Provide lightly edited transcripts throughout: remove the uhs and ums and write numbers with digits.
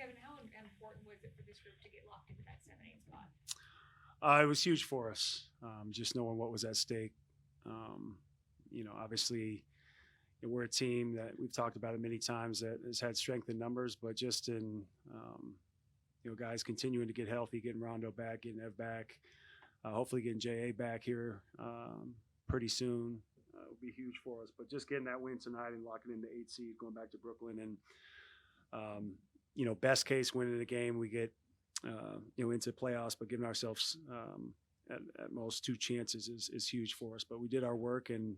Kevin, how important was it for this group to get locked into that 7-8 spot? It was huge for us, just knowing what was at stake. Um, Obviously, we're a team that we've talked about it many times that has had strength in numbers, but just in guys continuing to get healthy, getting Rondo back, getting Ev back, hopefully getting JA back here pretty soon will be huge for us. But just getting that win tonight and locking in the 8 seed, going back to Brooklyn, and best case winning the game, we get into playoffs, but giving ourselves at most 2 chances is huge for us. But we did our work and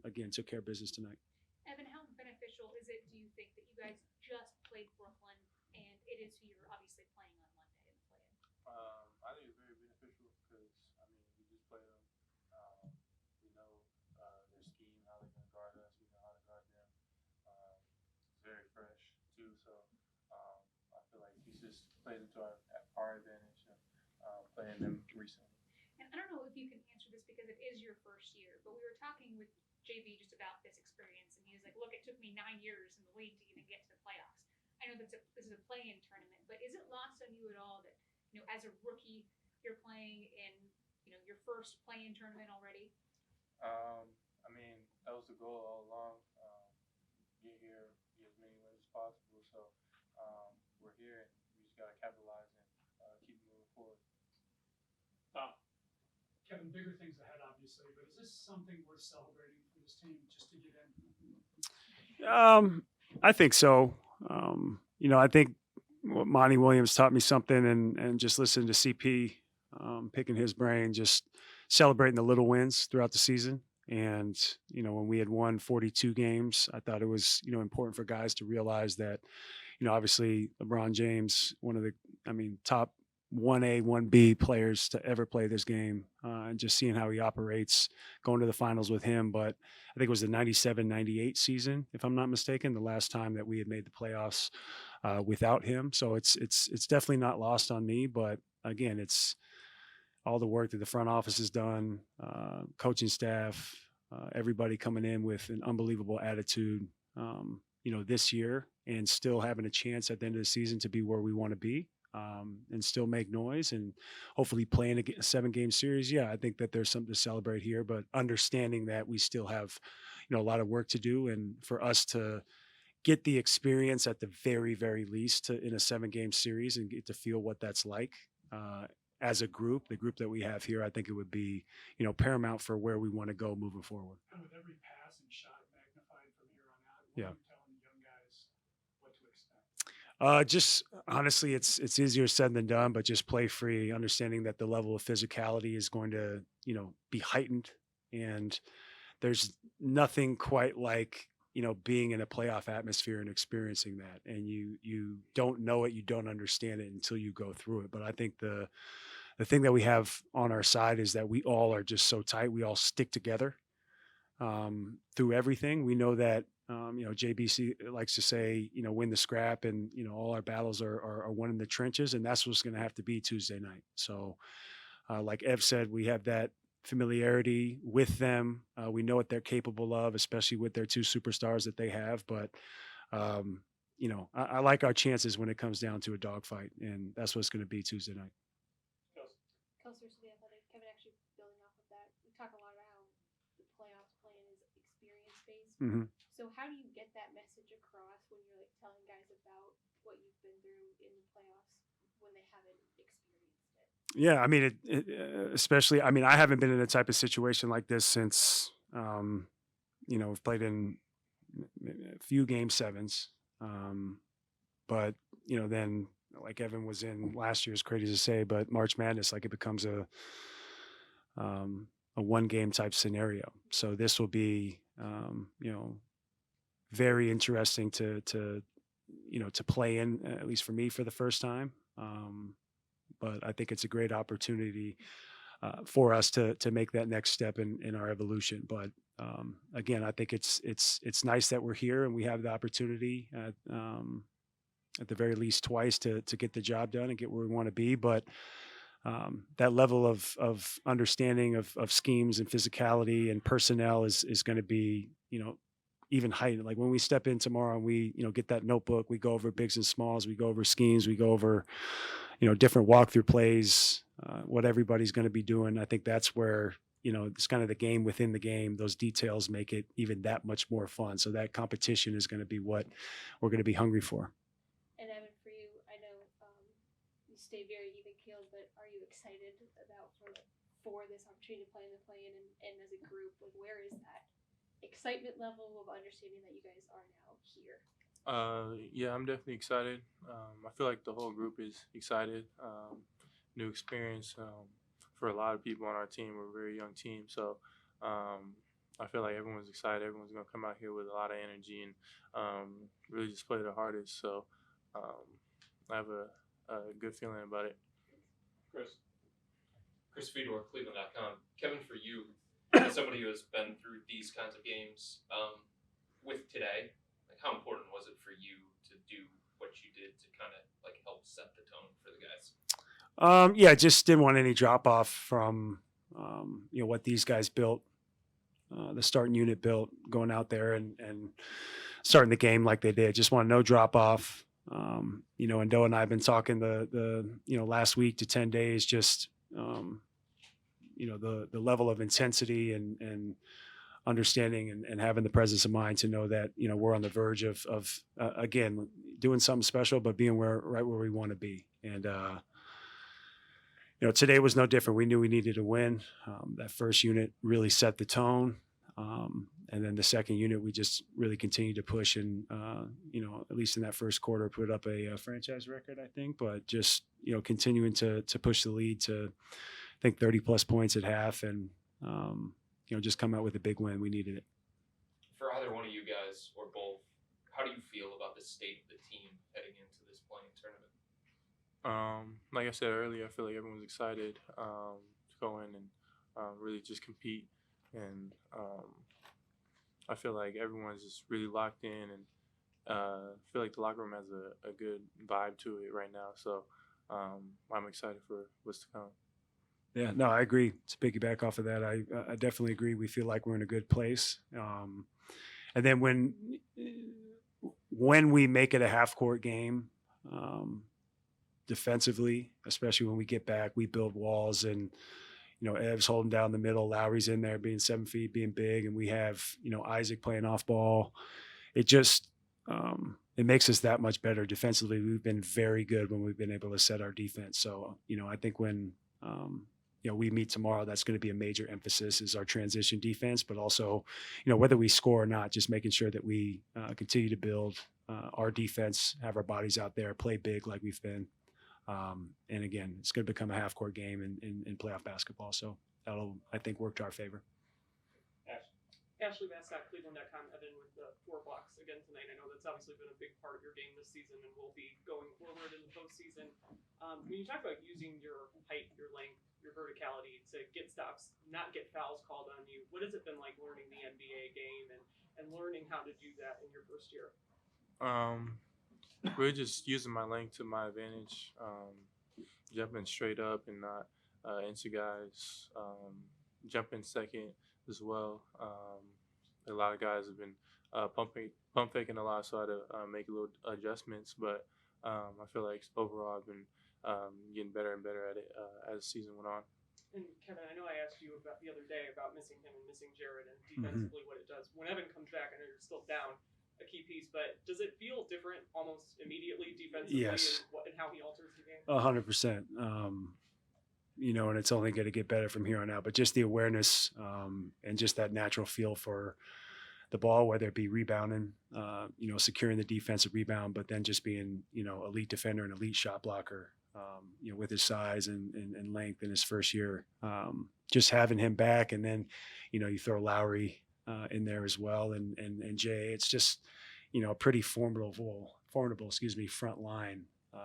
again took care of business tonight. Evan, how beneficial is it, do you think, that you guys just played Brooklyn and it is who you're obviously playing on Monday in the play-in? I think it's very beneficial because we just played them. We know their scheme, how they're going to guard us. We know how to guard them. It's very fresh too, so I feel like he's just played into our advantage playing them recently. And I don't know if you can answer this because it is your first year, but we were talking with JB just about this experience, and he was like, "Look, it took me 9 years in the league to even get to the playoffs. I know this is a play-in tournament, but is it lost on you at all that as a rookie you're playing in your first play-in tournament already?" That was the goal all along. Get here, get as many wins as possible. So we're here, and we just got to capitalize and keep moving forward. Kevin, bigger things ahead, obviously, but is this something worth celebrating for this team just to get in? I think so. I think Monty Williams taught me something, and just listening to CP, picking his brain, just celebrating the little wins throughout the season. And when we had won 42 games, I thought it was important for guys to realize that obviously LeBron James, one of the top 1A, 1B players to ever play this game, and just seeing how he operates, going to the finals with him. But I think it was the 97-98 season, if I'm not mistaken, the last time that we had made the playoffs without him. So it's definitely not lost on me. But again, it's all the work that the front office has done, coaching staff, everybody coming in with an unbelievable attitude, this year, and still having a chance at the end of the season to be where we want to be. And still make noise and hopefully playing a 7-game series. Yeah, I think that there's something to celebrate here, but understanding that we still have, a lot of work to do. And for us to get the experience at the very, very least in a 7-game series and get to feel what that's like as a group, the group that we have here, I think it would be, paramount for where we want to go moving forward. And with every pass and shot magnified from here on out, yeah. Just honestly, it's easier said than done, but just play free, understanding that the level of physicality is going to, be heightened. And there's nothing quite like, being in a playoff atmosphere and experiencing that. And you don't know it, you don't understand it until you go through it. But I think the thing that we have on our side is that we all are just so tight. We all stick together through everything. We know that, JBC likes to say, win the scrap, and, all our battles are won in the trenches, and that's what's going to have to be Tuesday night. So like Ev said, we have that familiarity with them. We know what they're capable of, especially with their 2 superstars that they have. But, I like our chances when it comes down to a dogfight, and that's what's going to be Tuesday night. Kelsey, the Athletic. Kevin, actually building off of that, we talk a lot about how the playoffs plan is experience-based. Mm-hmm. So how do you get that message across when you're telling guys about what you've been through in the playoffs when they haven't experienced it? Yeah, especially, I haven't been in a type of situation like this since, we've played in a few game 7s. But, then like Evan was in last year, is crazy to say, but March Madness, like it becomes a 1-game type scenario. So this will be, very interesting to play in, at least for me, for the first time. But I think it's a great opportunity for us to make that next step in our evolution. But again, I think it's nice that we're here and we have the opportunity at the very least twice to get the job done and get where we want to be. But that level of understanding of schemes and physicality and personnel is going to be, even heightened. Like when we step in tomorrow and we, get that notebook, we go over bigs and smalls, we go over schemes, we go over, different walkthrough plays, what everybody's going to be doing. I think that's where, it's kind of the game within the game. Those details make it even that much more fun. So that competition is going to be what we're going to be hungry for. And Evan, for you, I know you stay very even keeled, but are you excited about for this opportunity to play in the play-in and as a group? Like, where is that excitement level of understanding that you guys are now here? Yeah, I'm definitely excited. I feel like the whole group is excited. New experience for a lot of people on our team. We're a very young team, so I feel like everyone's excited. Everyone's gonna come out here with a lot of energy and really just play their hardest. So I have a good feeling about it. Chris Fedor, Cleveland.com. Kevin, for you, as somebody who has been through these kinds of games, with today, like how important was it for you to do what you did to kind of like help set the tone for the guys? Yeah, just didn't want any drop off from what these guys built, the starting unit built, going out there and starting the game like they did. Just want no drop off. And Doe and I have been talking the last week to 10 days, just the level of intensity and understanding and having the presence of mind to know that we're on the verge of again doing something special, but being right where we want to be. And today was no different. We knew we needed to win. That first unit really set the tone. And then the second unit, we just really continued to push and, at least in that first quarter, put up a franchise record, I think. But just, continuing to push the lead to, I think, 30-plus points at half and, just come out with a big win. We needed it. For either one of you guys or both, how do you feel about the state of the team heading into this playing tournament? Like I said earlier, I feel like everyone's excited to go in and really just compete. And I feel like everyone's just really locked in, and I feel like the locker room has a good vibe to it right now. So I'm excited for what's to come. Yeah, no, I agree. To piggyback off of that, I definitely agree. We feel like we're in a good place. And then when we make it a half-court game, defensively, especially when we get back, we build walls and Ev's holding down the middle, Lowry's in there being 7 feet, being big, and we have, Isaac playing off ball. It just, it makes us that much better defensively. We've been very good when we've been able to set our defense. So, I think when, we meet tomorrow, that's going to be a major emphasis is our transition defense, but also, whether we score or not, just making sure that we continue to build our defense, have our bodies out there, play big like we've been. And again, it's going to become a half-court game in playoff basketball. So that'll, I think, work to our favor. Ashley Mascott, Cleveland.com, Evan with the 4 blocks again tonight. I know that's obviously been a big part of your game this season and will be going forward in the postseason. When you talk about using your height, your length, your verticality to get stops, not get fouls called on you, what has it been like learning the NBA game and learning how to do that in your first year? We're just using my length to my advantage, jumping straight up and not into guys, jumping second as well. A lot of guys have been pump faking a lot, so I had to make a little adjustments. But I feel like overall I've been getting better and better at it as the season went on. And Kevin, I know I asked you about the other day about missing him and missing Jared and defensively what it does. When Evan comes back, I know you're still down a key piece, but does it feel different almost immediately defensively? Yes. And how he alters the game? 100%. And it's only going to get better from here on out. But just the awareness and just that natural feel for the ball, whether it be rebounding, securing the defensive rebound, but then just being, elite defender and elite shot blocker, with his size and length in his first year. Just having him back, and then, you throw Lowry in there as well, and Jay. It's just, a pretty formidable, front line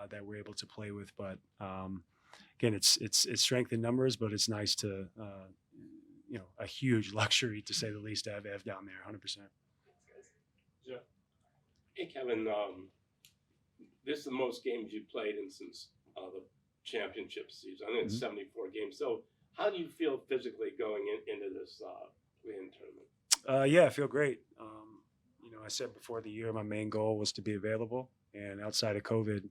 that we're able to play with. But again, it's strength in numbers, but it's nice to, a huge luxury to say the least to have Ev down there, 100%. Yeah. Hey, Kevin, this is the most games you've played in since the championship season. I think it's 74 games. So how do you feel physically going into this play-in tournament? Yeah, I feel great. said before the year, my main goal was to be available. And outside of COVID,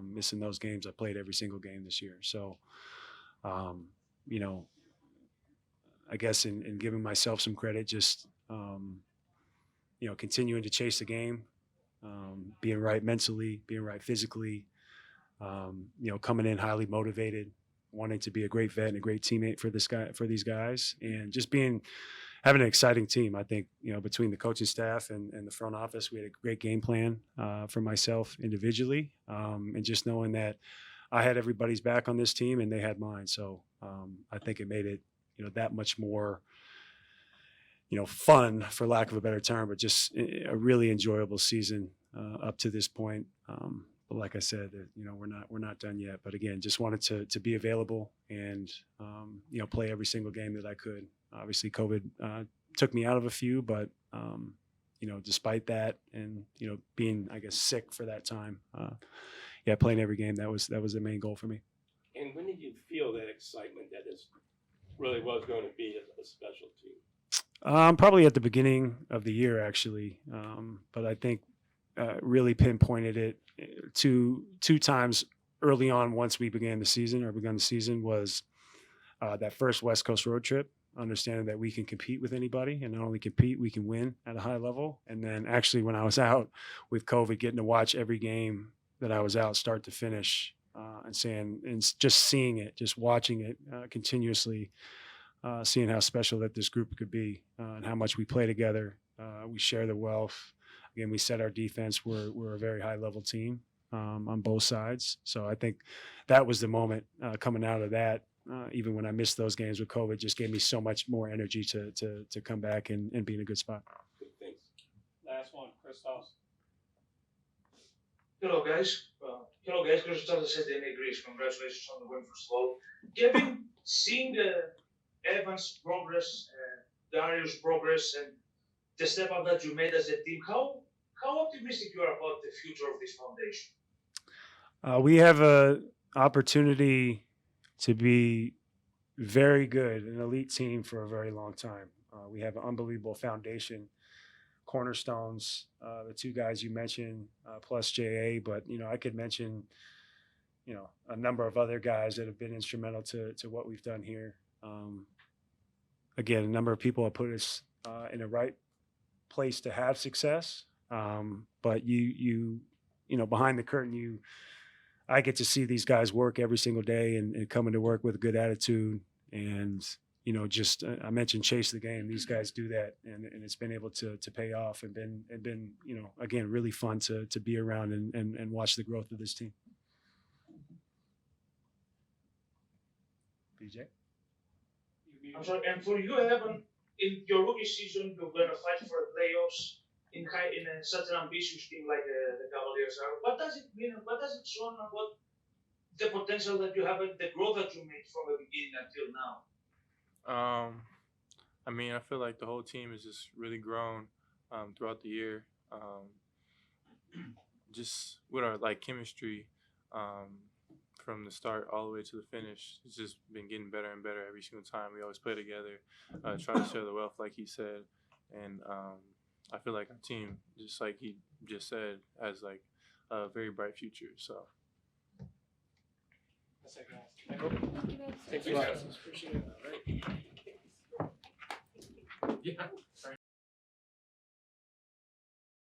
missing those games, I played every single game this year. So, you know, I guess in giving myself some credit, just, you know, continuing to chase the game, being right mentally, being right physically, you know, coming in highly motivated, wanting to be a great vet and a great teammate for these guys, and just having an exciting team. I think, you know, between the coaching staff and the front office, we had a great game plan for myself individually, and just knowing that I had everybody's back on this team and they had mine. So I think it made it, you know, that much more, you know, fun, for lack of a better term, but just a really enjoyable season up to this point. But like I said, you know, we're not done yet. But again, just wanted to be available and, you know, play every single game that I could. Obviously, COVID took me out of a few, but, you know, despite that and, you know, being, I guess, sick for that time, yeah, playing every game, that was the main goal for me. And when did you feel that excitement that this really was going to be a special team? Probably at the beginning of the year, actually. But I think really pinpointed it two times early on once we began the season was that first West Coast road trip, understanding that we can compete with anybody, and not only compete, we can win at a high level. And then actually when I was out with COVID, getting to watch every game that I was out start to finish, and just seeing it, just watching it continuously, seeing how special that this group could be, and how much we play together. We share the wealth. Again, we set our defense. We're a very high level team on both sides. So I think that was the moment coming out of that. Even when I missed those games with COVID, just gave me so much more energy to come back and be in a good spot. Thanks. Last one, Christos. Hello guys, Chris Charles said in Greece. Congratulations on the win, first of all. Kevin, seeing Evan's progress, Darius' progress, and the step up that you made as a team, how optimistic you are about the future of this foundation? We have an opportunity to be very good, an elite team for a very long time. We have an unbelievable foundation, cornerstones, the two guys you mentioned, plus JA, but, you know, I could mention, you know, a number of other guys that have been instrumental to what we've done here. Again, a number of people have put us in the right place to have success. But you know, behind the curtain, I get to see these guys work every single day and coming to work with a good attitude. And, you know, just, I mentioned chase the game. These guys do that, and it's been able to pay off and been, you know, again, really fun to be around and watch the growth of this team. BJ? I'm sorry, and for you, Evan, in your rookie season, you're going to fight for the playoffs in such an ambitious team like the Cavaliers are. What does it mean? What does it show about the potential that you have and the growth that you made from the beginning until now? I mean, I feel like the whole team has just really grown throughout the year. Just with our chemistry from the start all the way to the finish, it's just been getting better and better every single time. We always play together, try to share the wealth, like he said, and I feel like our team, just like he just said, has a very bright future. So. That's it, guys. Thank you guys. Thanks, guys. Appreciate it. Yeah.